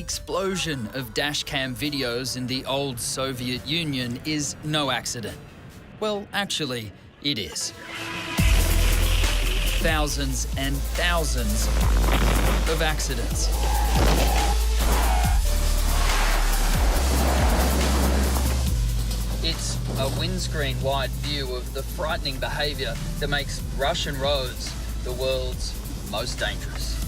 explosion of dashcam videos in the old Soviet Union is no accident. Well, actually, it is. Thousands and thousands of accidents. It's a windscreen-wide view of the frightening behaviour that makes Russian roads the world's most dangerous.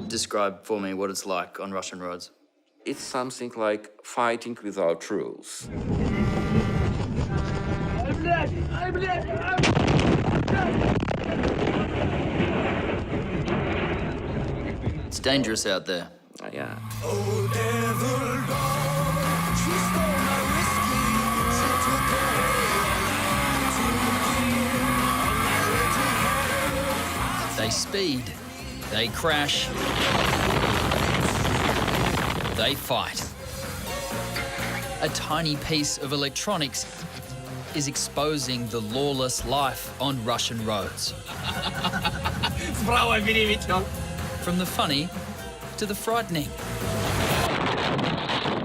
Describe for me what it's like on Russian roads. It's something like fighting without rules. It's dangerous out there. Yeah. They speed, they crash, they fight. A tiny piece of electronics is exposing the lawless life on Russian roads. From the funny to the frightening.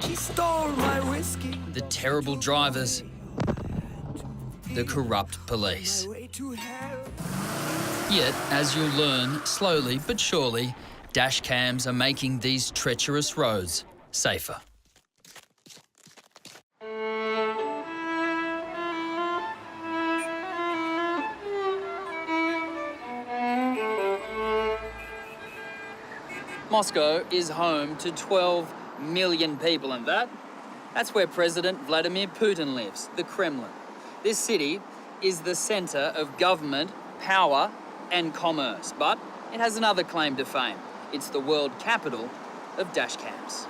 She stole my whiskey. The terrible drivers, the corrupt police. Yet, as you'll learn, slowly but surely, dash cams are making these treacherous roads safer. Moscow is home to 12 million people, and that's where President Vladimir Putin lives, the Kremlin. This city is the centre of government, power and commerce, but it has another claim to fame. It's the world capital of dashcams.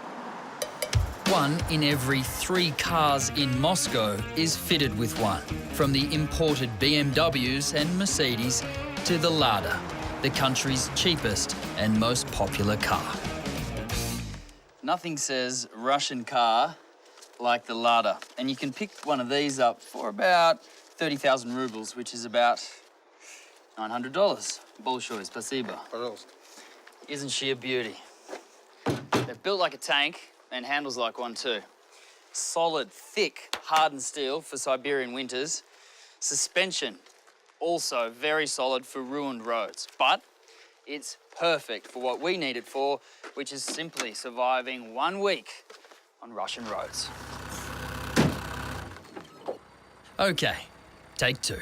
1 in every 3 cars in Moscow is fitted with one, from the imported BMWs and Mercedes to the Lada, the country's cheapest and most popular car. Nothing says Russian car like the Lada, and you can pick one of these up for about 30,000 rubles, which is about $900. Bolshoi, spasibo. Isn't she a beauty? They're built like a tank and handles like one too. Solid, thick, hardened steel for Siberian winters. Suspension, also very solid for ruined roads. But it's perfect for what we need it for, which is simply surviving 1 week on Russian roads. Okay, take 2.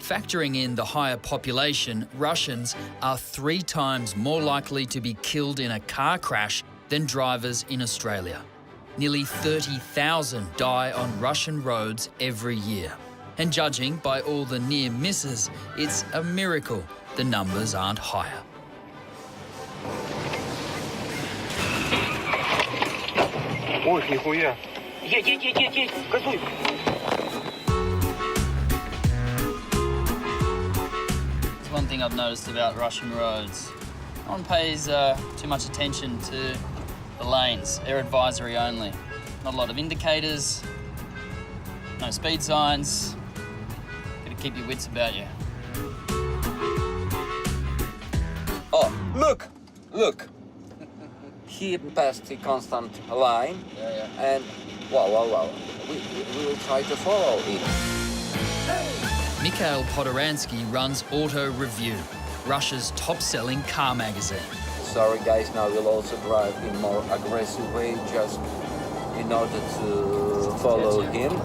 Factoring in the higher population, Russians are 3 times more likely to be killed in a car crash than drivers in Australia. Nearly 30,000 die on Russian roads every year. And judging by all the near misses, it's a miracle the numbers aren't higher. Ой, нихуя. Едь, газуй. One thing I've noticed about Russian roads, no one pays too much attention to the lanes. They're advisory only. Not a lot of indicators, no speed signs. Gotta keep your wits about you. Oh, look! He passed the constant line, and wow. We will try to follow it. Mikhail Podoransky runs Auto Review, Russia's top-selling car magazine. Sorry guys, now we'll also drive in more aggressive way just in order to follow him.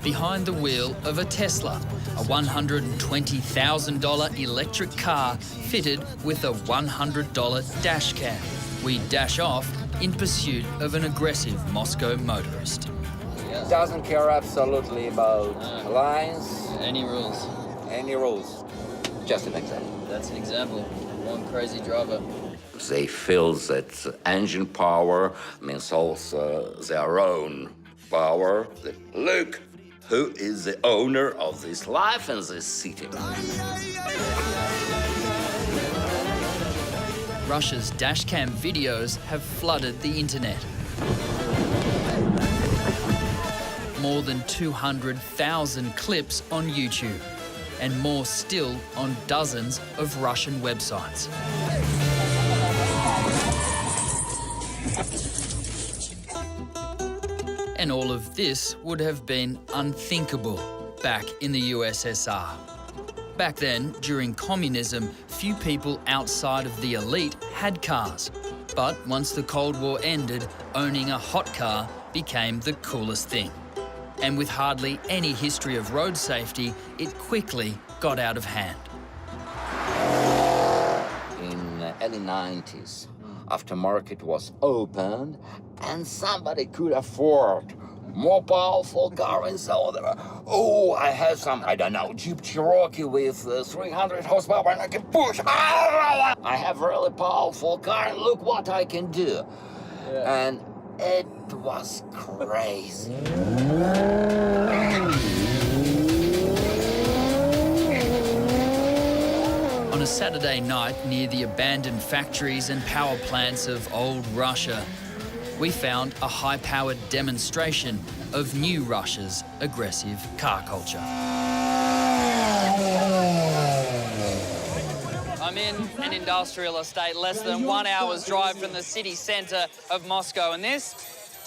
Behind the wheel of a Tesla, a $120,000 electric car fitted with a $100 dash cam. We dash off in pursuit of an aggressive Moscow motorist. Doesn't care absolutely about lines. Any rules? Any rules. Just an example. That's an example. One crazy driver. They feel that engine power means also their own power. That, look, who is the owner of this life and this city? Russia's dashcam videos have flooded the internet. More than 200,000 clips on YouTube. and more still on dozens of Russian websites. And all of this would have been unthinkable back in the USSR. Back then, during communism, few people outside of the elite had cars. But once the Cold War ended, owning a hot car became the coolest thing. And with hardly any history of road safety, it quickly got out of hand. In the early 90s, aftermarket was opened and somebody could afford more powerful car and so on. Oh, I have some, I don't know, Jeep Cherokee with 300 horsepower and I can push. I have a really powerful car and look what I can do. Yeah. And it was crazy. On a Saturday night near the abandoned factories and power plants of old Russia, we found a high-powered demonstration of new Russia's aggressive car culture. I'm in an industrial estate less than 1 hour's drive from the city centre of Moscow, and this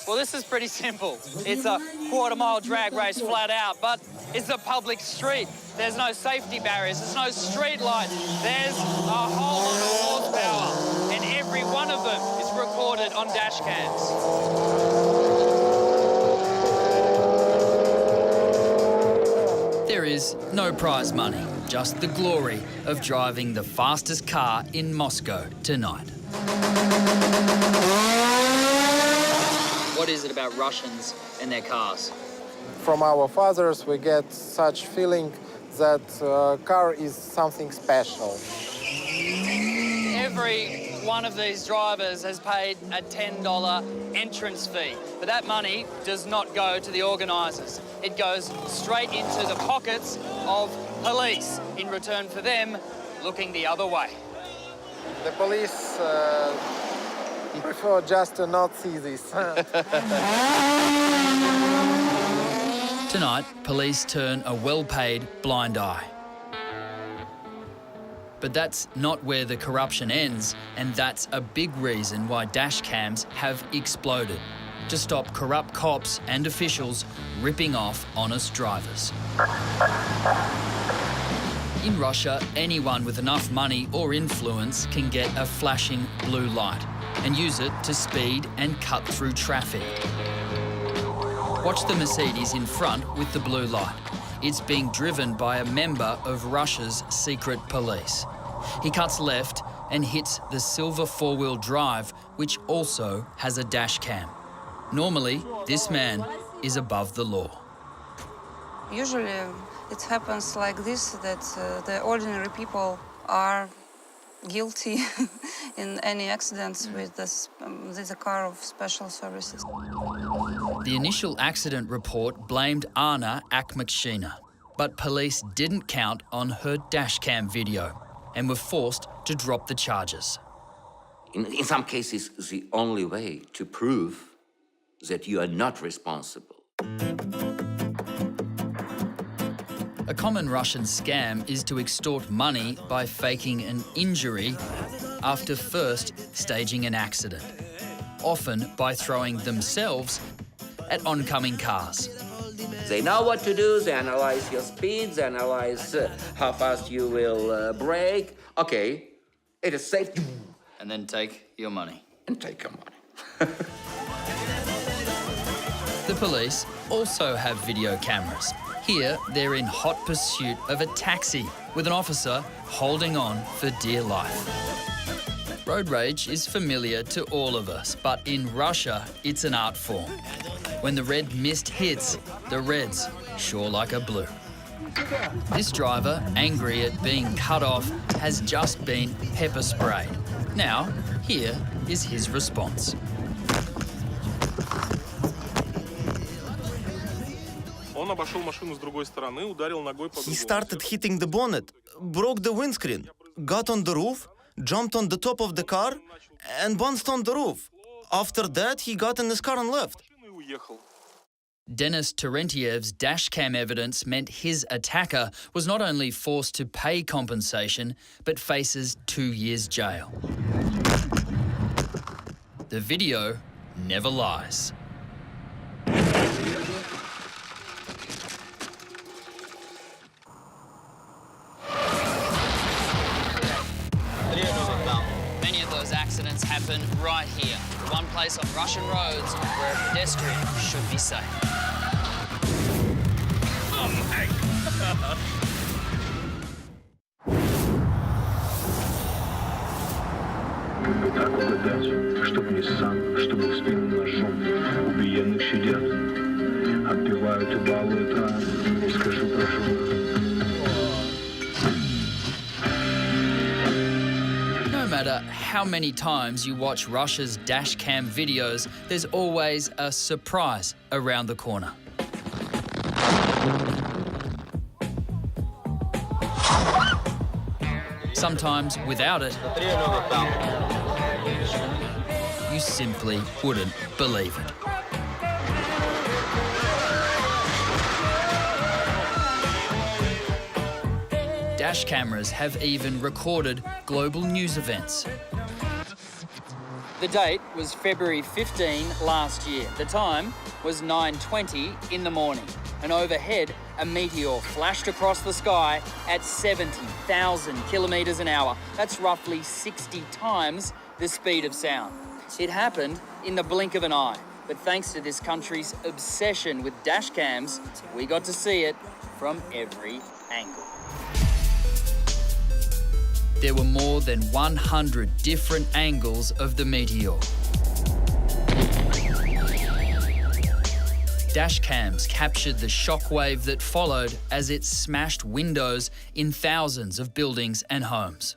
is pretty simple. It's a quarter-mile drag race flat out, but it's a public street. There's no safety barriers, there's no street lights. There's a whole lot of horsepower, and every one of them is recorded on dash cams. There is no prize money, just the glory of driving the fastest car in Moscow tonight. What is it about Russians and their cars? From our fathers, we get such feeling that car is something special. Every one of these drivers has paid a $10 entrance fee, but that money does not go to the organisers. It goes straight into the pockets of police in return for them looking the other way. The police prefer just to not see this. Tonight, police turn a well-paid blind eye. But that's not where the corruption ends, and that's a big reason why dash cams have exploded, to stop corrupt cops and officials ripping off honest drivers. In Russia, anyone with enough money or influence can get a flashing blue light and use it to speed and cut through traffic. Watch the Mercedes in front with the blue light. It's being driven by a member of Russia's secret police. He cuts left and hits the silver four-wheel drive, which also has a dash cam. Normally, this man is above the law. Usually, it happens like this, that the ordinary people are guilty in any accidents with a car of special services. The initial accident report blamed Anna Akhmakshina, but police didn't count on her dashcam video and were forced to drop the charges. In some cases, the only way to prove that you are not responsible. A common Russian scam is to extort money by faking an injury after first staging an accident, often by throwing themselves at oncoming cars. They know what to do, they analyze your speed, they analyze how fast you will brake. Okay, it is safe. And then take your money. And take your money. The police also have video cameras. Here, they're in hot pursuit of a taxi with an officer holding on for dear life. Road rage is familiar to all of us, but in Russia, it's an art form. When the red mist hits, the reds sure like a blue. This driver, angry at being cut off, has just been pepper sprayed. Now, here is his response. He started hitting the bonnet, broke the windscreen, got on the roof, jumped on the top of the car, and bounced on the roof. After that, he got in his car and left. Denis Terentiev's dashcam evidence meant his attacker was not only forced to pay compensation, but faces 2 years jail. The video never lies. Many of those accidents happen right here, the one place on Russian roads where a pedestrian should be safe. Oh my God. Так угадать, чтоб не сам, чтобы в спину ножом. Убиенных щадят, отпевают и балуют раны. И скажу, прошу. No matter how many times you watch Russia's dashcam videos, there's always a surprise around the corner. Sometimes without it, you simply wouldn't believe it. Dash cameras have even recorded global news events. The date was February 15 last year. The time was 9:20 in the morning. And overhead, a meteor flashed across the sky at 70,000 kilometres an hour. That's roughly 60 times the speed of sound. It happened in the blink of an eye. But thanks to this country's obsession with dash cams, we got to see it from every angle. There were more than 100 different angles of the meteor. Dash cams captured the shockwave that followed as it smashed windows in thousands of buildings and homes.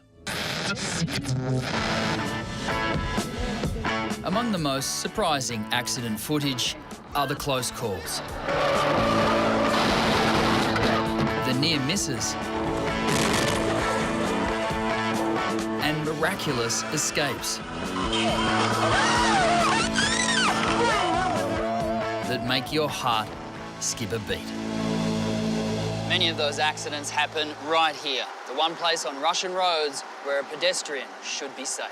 Among the most surprising accident footage are the close calls, the near misses, and miraculous escapes that make your heart skip a beat. Many of those accidents happen right here, the one place on Russian roads where a pedestrian should be safe.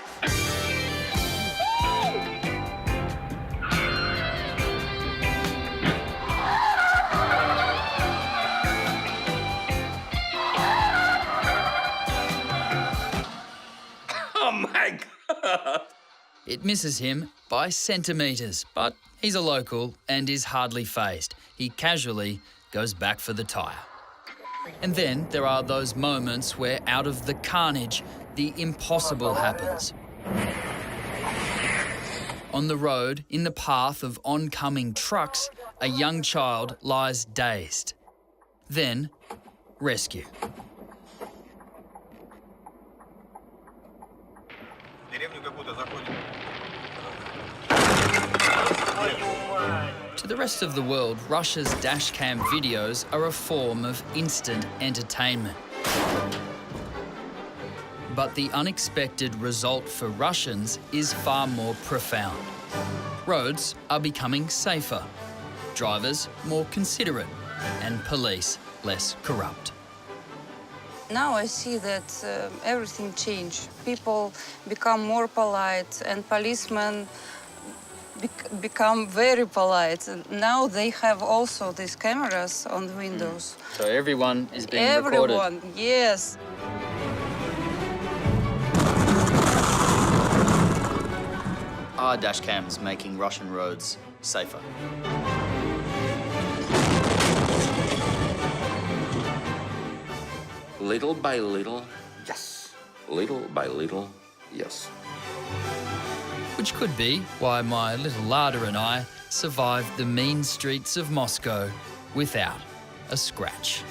Oh my God! It misses him by centimetres, but he's a local and is hardly fazed. He casually goes back for the tyre. And then there are those moments where out of the carnage, the impossible happens. On the road, in the path of oncoming trucks, a young child lies dazed. Then, rescue. To the rest of the world, Russia's dashcam videos are a form of instant entertainment. But the unexpected result for Russians is far more profound. Roads are becoming safer, drivers more considerate, and police less corrupt. Now I see that everything changed. People become more polite and policemen become very polite. Now they have also these cameras on the windows. So everyone is being recorded. Everyone, yes. Are dashcams making Russian roads safer? Little by little, yes. Little by little, yes. Which could be why my little larder and I survived the mean streets of Moscow without a scratch.